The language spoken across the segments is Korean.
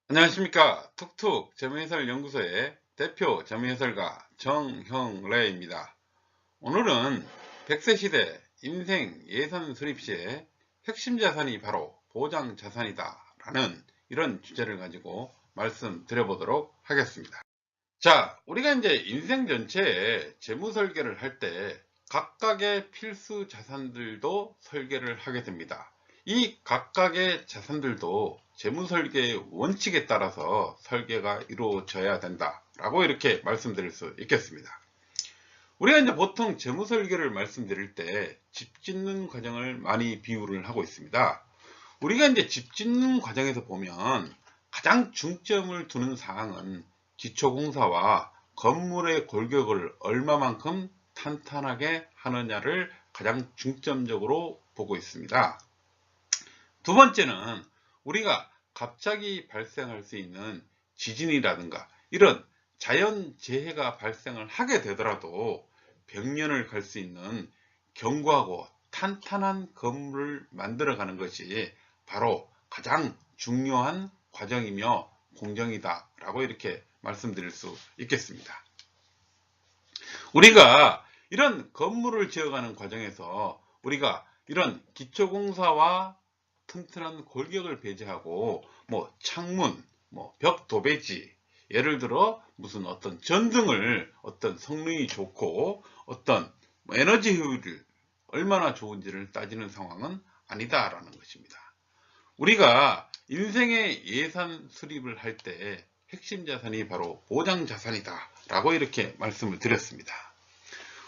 안녕하십니까. 툭툭 재미해설연구소의 대표 재미해설가 정형래입니다. 오늘은 100세 시대 인생 예산 수립 시에 핵심 자산이 바로 보장 자산이다 라는 이런 주제를 가지고 말씀드려 보도록 하겠습니다. 자, 우리가 이제 인생 전체에 재무 설계를 할 때 각각의 필수 자산들도 설계를 하게 됩니다. 이 각각의 자산들도 재무 설계의 원칙에 따라서 설계가 이루어져야 된다라고 이렇게 말씀드릴 수 있겠습니다. 우리가 이제 보통 재무 설계를 말씀드릴 때 집 짓는 과정을 많이 비유를 하고 있습니다. 우리가 이제 집 짓는 과정에서 보면 가장 중점을 두는 사항은 기초공사와 건물의 골격을 얼마만큼 탄탄하게 하느냐를 가장 중점적으로 보고 있습니다. 두 번째는 우리가 갑자기 발생할 수 있는 지진이라든가 이런 자연재해가 발생을 하게 되더라도 100년을 갈 수 있는 견고하고 탄탄한 건물을 만들어가는 것이 바로 가장 중요한 과정이며 공정이다 라고 이렇게 말씀드릴 수 있겠습니다. 우리가 이런 건물을 지어가는 과정에서 우리가 이런 기초공사와 튼튼한 골격을 배제하고 창문, 벽 도배지, 예를 들어 무슨 어떤 전등을 어떤 성능이 좋고 어떤 에너지 효율이 얼마나 좋은지를 따지는 상황은 아니다라는 것입니다. 우리가 인생의 예산 수립을 할 때 핵심 자산이 바로 보장 자산이다 라고 이렇게 말씀을 드렸습니다.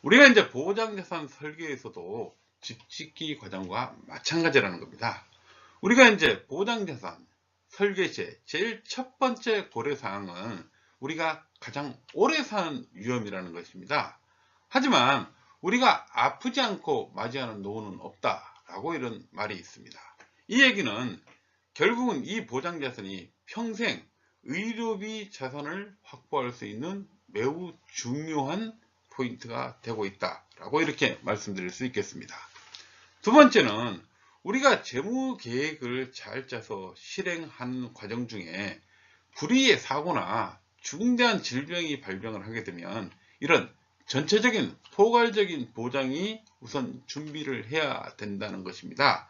우리가 이제 보장 자산 설계에서도 집 짓기 과정과 마찬가지라는 겁니다. 우리가 이제 보장 자산 설계 시 제일 첫 번째 고려 사항은 우리가 가장 오래 사는 위험이라는 것입니다. 하지만 우리가 아프지 않고 맞이하는 노후는 없다라고 이런 말이 있습니다. 이 얘기는 결국은 이 보장 자산이 평생 의료비 자산을 확보할 수 있는 매우 중요한 포인트가 되고 있다라고 이렇게 말씀드릴 수 있겠습니다. 두 번째는 우리가 재무 계획을 잘 짜서 실행하는 과정 중에 불의의 사고나 중대한 질병이 발병을 하게 되면 이런 전체적인 포괄적인 보장이 우선 준비를 해야 된다는 것입니다.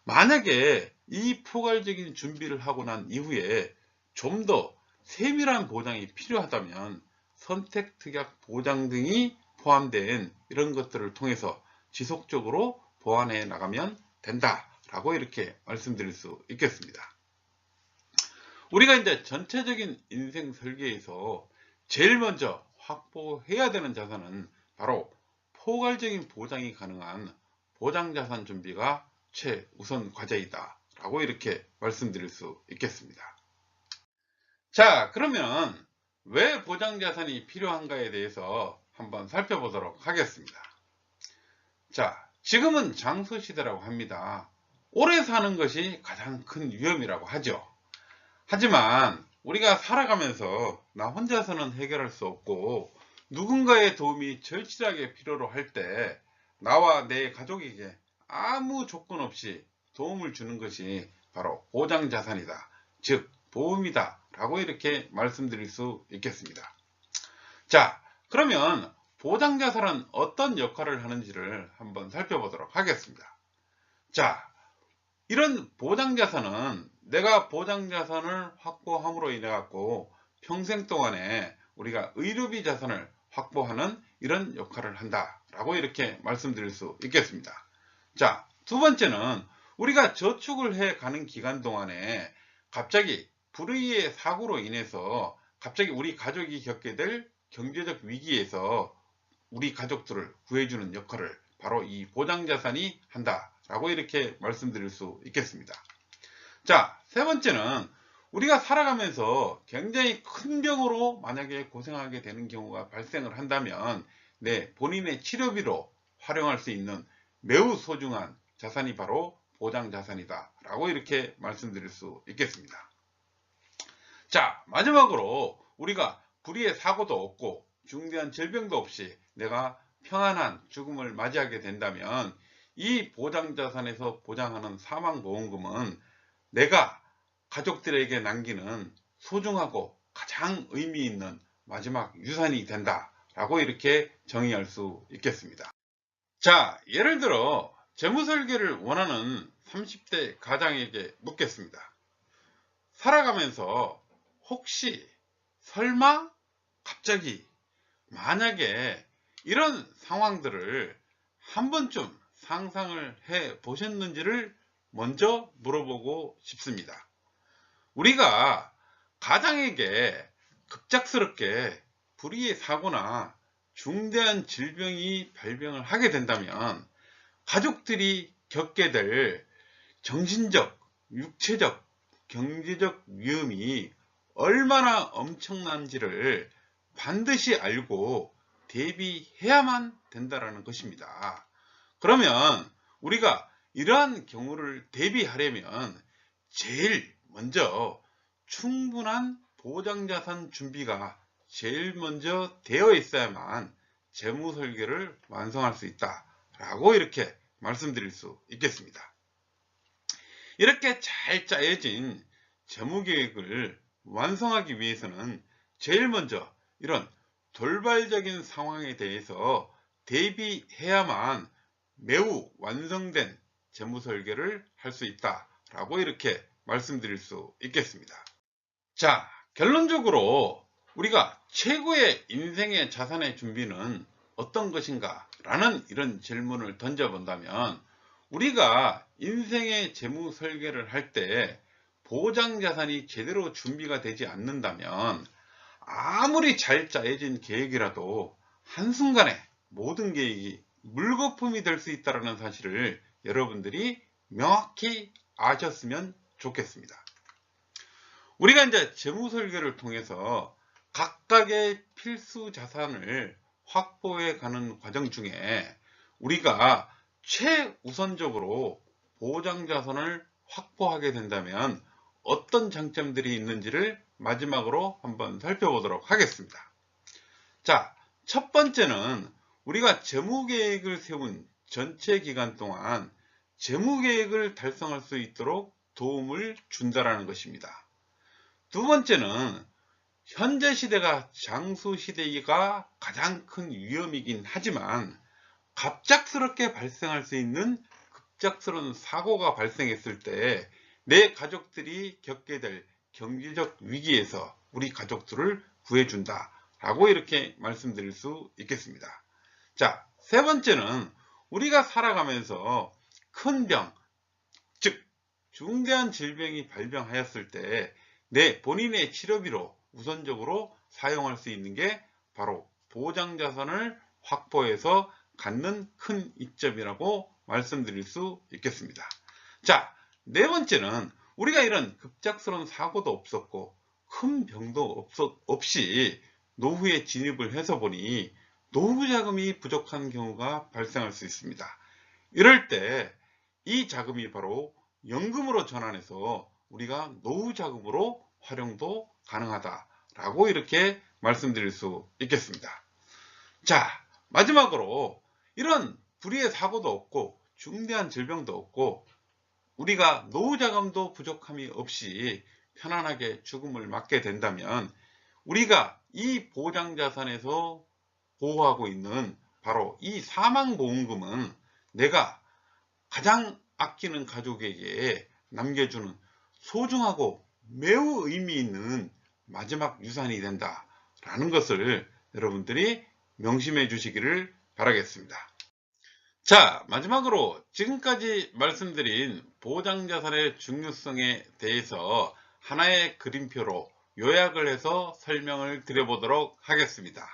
만약에 이 포괄적인 준비를 하고 난 이후에 좀 더 세밀한 보장이 필요하다면 선택특약 보장 등이 포함된 이런 것들을 통해서 지속적으로 보완해 나가면 된다라고 이렇게 말씀드릴 수 있겠습니다. 우리가 이제 전체적인 인생 설계에서 제일 먼저 확보해야 되는 자산은 바로 포괄적인 보장이 가능한 보장자산 준비가 최우선 과제이다 라고 이렇게 말씀드릴 수 있겠습니다. 자, 그러면 왜 보장자산이 필요한가에 대해서 한번 살펴보도록 하겠습니다. 자, 지금은 장소시대라고 합니다. 오래 사는 것이 가장 큰 위험이라고 하죠. 하지만 우리가 살아가면서 나 혼자서는 해결할 수 없고 누군가의 도움이 절실하게 필요로 할 때 나와 내 가족에게 아무 조건 없이 도움을 주는 것이 바로 보장자산이다. 즉, 보험이다. 라고 이렇게 말씀드릴 수 있겠습니다. 자, 그러면 보장자산은 어떤 역할을 하는지를 한번 살펴보도록 하겠습니다. 자, 이런 보장자산은 내가 보장자산을 확보함으로 인해 갖고 평생 동안에 우리가 의료비 자산을 확보하는 이런 역할을 한다라고 이렇게 말씀드릴 수 있겠습니다. 자, 두 번째는 우리가 저축을 해 가는 기간 동안에 갑자기 불의의 사고로 인해서 갑자기 우리 가족이 겪게 될 경제적 위기에서 우리 가족들을 구해주는 역할을 바로 이 보장자산이 한다라고 이렇게 말씀드릴 수 있겠습니다. 자, 세 번째는 우리가 살아가면서 굉장히 큰 병으로 만약에 고생하게 되는 경우가 발생을 한다면 본인의 치료비로 활용할 수 있는 매우 소중한 자산이 바로 보장자산이다 라고 이렇게 말씀드릴 수 있겠습니다. 자, 마지막으로 우리가 불의의 사고도 없고 중대한 질병도 없이 내가 평안한 죽음을 맞이하게 된다면 이 보장자산에서 보장하는 사망보험금은 내가 가족들에게 남기는 소중하고 가장 의미 있는 마지막 유산이 된다 라고 이렇게 정의할 수 있겠습니다. 자, 예를 들어 재무설계를 원하는 30대 가장에게 묻겠습니다. 살아가면서 혹시 설마 갑자기 만약에 이런 상황들을 한 번쯤 상상을 해 보셨는지를 먼저 물어보고 싶습니다. 우리가 가장에게 급작스럽게 불의의 사고나 중대한 질병이 발병을 하게 된다면 가족들이 겪게 될 정신적, 육체적, 경제적 위험이 얼마나 엄청난지를 반드시 알고 대비해야만 된다는 것입니다. 그러면 우리가 이러한 경우를 대비하려면 제일 먼저 충분한 보장자산 준비가 제일 먼저 되어 있어야만 재무설계를 완성할 수 있다 라고 이렇게 말씀드릴 수 있겠습니다. 이렇게 잘 짜여진 재무계획을 완성하기 위해서는 제일 먼저 이런 돌발적인 상황에 대해서 대비해야만 매우 완성된 재무설계를 할 수 있다 라고 이렇게 말씀드릴 수 있겠습니다. 자, 결론적으로 우리가 최고의 인생의 자산의 준비는 어떤 것인가 라는 이런 질문을 던져본다면 우리가 인생의 재무 설계를 할 때 보장자산이 제대로 준비가 되지 않는다면 아무리 잘 짜여진 계획이라도 한순간에 모든 계획이 물거품이 될 수 있다는 사실을 여러분들이 명확히 아셨으면 좋겠습니다. 우리가 이제 재무 설계를 통해서 각각의 필수 자산을 확보해 가는 과정 중에 우리가 최우선적으로 보장 자산을 확보하게 된다면 어떤 장점들이 있는지를 마지막으로 한번 살펴보도록 하겠습니다. 자, 첫 번째는 우리가 재무계획을 세운 전체 기간 동안 재무계획을 달성할 수 있도록 도움을 준다는 것입니다. 두 번째는 현재 시대가 장수 시대가 가장 큰 위험이긴 하지만 갑작스럽게 발생할 수 있는 급작스러운 사고가 발생했을 때 내 가족들이 겪게 될 경제적 위기에서 우리 가족들을 구해준다 라고 이렇게 말씀드릴 수 있겠습니다. 자, 세 번째는 우리가 살아가면서 큰 병, 즉 중대한 질병이 발병하였을 때 내 본인의 치료비로 우선적으로 사용할 수 있는 게 바로 보장자산을 확보해서 갖는 큰 이점이라고 말씀드릴 수 있겠습니다. 자, 네 번째는 우리가 이런 급작스러운 사고도 없었고 큰 병도 없이 노후에 진입을 해서 보니 노후 자금이 부족한 경우가 발생할 수 있습니다. 이럴 때 이 자금이 바로 연금으로 전환해서 우리가 노후 자금으로 활용도 가능하다라고 이렇게 말씀드릴 수 있겠습니다. 자, 마지막으로 이런 불의의 사고도 없고 중대한 질병도 없고 우리가 노후 자금도 부족함이 없이 편안하게 죽음을 맞게 된다면 우리가 이 보장자산에서 보호하고 있는 바로 이 사망보험금은 내가 가장 아끼는 가족에게 남겨주는 소중하고 매우 의미 있는 마지막 유산이 된다라는 것을 여러분들이 명심해 주시기를 바라겠습니다. 자, 마지막으로 지금까지 말씀드린 보장자산의 중요성에 대해서 하나의 그림표로 요약을 해서 설명을 드려보도록 하겠습니다.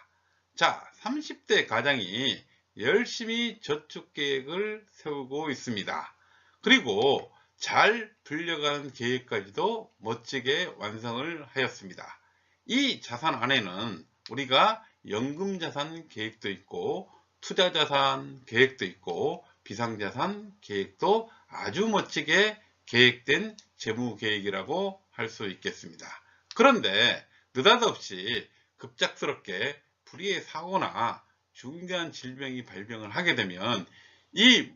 자, 30대 가장이 열심히 저축계획을 세우고 있습니다. 그리고 잘 불려가는 계획까지도 멋지게 완성을 하였습니다. 이 자산 안에는 우리가 연금자산 계획도 있고 투자자산 계획도 있고 비상자산 계획도 아주 멋지게 계획된 재무계획이라고 할 수 있겠습니다. 그런데 느닷없이 급작스럽게 불의의 사고나 중대한 질병이 발병을 하게 되면 이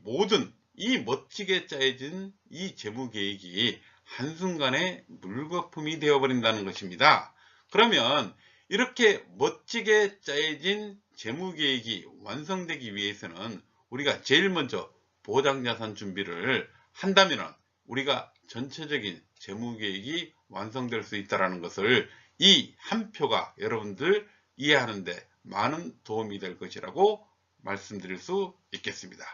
멋지게 짜여진 이 재무계획이 한순간에 물거품이 되어버린다는 것입니다. 그러면 이렇게 멋지게 짜여진 재무계획이 완성되기 위해서는 우리가 제일 먼저 보장자산 준비를 한다면 우리가 전체적인 재무계획이 완성될 수 있다는 것을 이 한 표가 여러분들 이해하는데 많은 도움이 될 것이라고 말씀드릴 수 있겠습니다.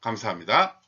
감사합니다.